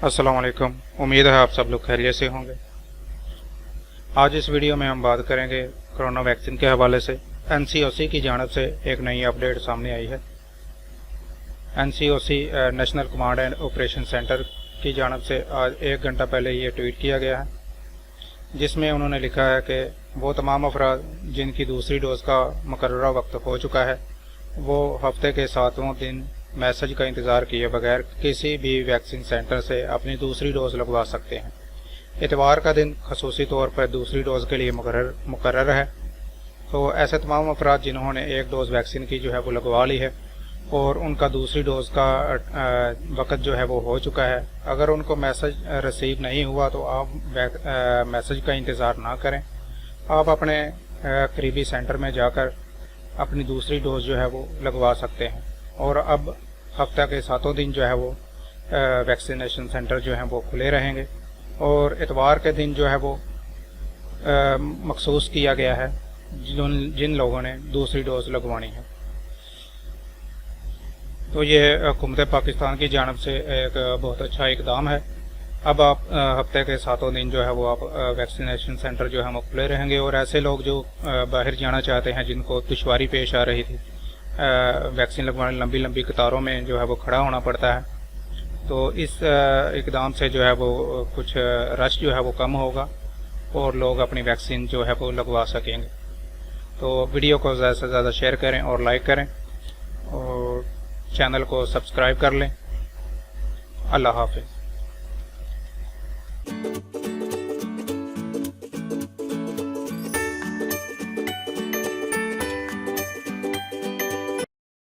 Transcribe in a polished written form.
अस्सलाम वालेकुम। उम्मीद है आप सब लोग खैरियत से होंगे। आज इस वीडियो में हम बात करेंगे कोरोना वैक्सीन के हवाले से। एनसीओसी की जानिब से एक नई अपडेट सामने आई है। NCOC national command and operation centre की जानिब से आज 1 घंटा पहले ये ट्वीट किया गया है, जिसमें उन्होंने लिखा है कि वो तमाम अफराद जिनकी दूसरी डोज का मुकर्ररा वक्त हो चुका है वो हफ्ते के 7वें दिन मैसेज का इंतज़ार किए बगैर किसी भी वैक्सीन सेंटर से अपनी दूसरी डोज लगवा सकते हैं। इतवार का दिन खसूसी तौर पर दूसरी डोज के लिए मुकर्रर है। तो ऐसे तमाम अफराद जिन्होंने एक डोज वैक्सीन की जो है वो लगवा ली है और उनका दूसरी डोज का वक़्त जो है वो हो चुका है, अगर उनको मैसेज रिसीव नहीं हुआ तो आप मैसेज का इंतज़ार ना करें। आप अपने करीबी सेंटर में जाकर अपनी दूसरी डोज जो है वो लगवा सकते हैं। और अब हफ्ता के 7 दिन जो है वो वैक्सीनेशन सेंटर जो हैं वो खुले रहेंगे और इतवार के दिन जो है वो मखसूस किया गया है जिन लोगों ने दूसरी डोज लगवानी है। तो ये हुकूमत पाकिस्तान की जानिब से एक बहुत अच्छा इकदाम है। अब आप हफ्ते के 7 दिन जो है वो आप वैक्सीनेशन सेंटर जो है वो खुले रहेंगे और ऐसे लोग जो बाहर जाना चाहते हैं, जिनको दुश्वारी पेश आ रही थी वैक्सीन लगवाने लंबी लंबी कतारों में जो है वो खड़ा होना पड़ता है, तो इस इकदाम से जो है वो कुछ रश जो है वो कम होगा और लोग अपनी वैक्सीन जो है वो लगवा सकेंगे। तो वीडियो को ज़्यादा से ज़्यादा शेयर करें और लाइक करें और चैनल को सब्सक्राइब कर लें। अल्लाह हाफ़िज़।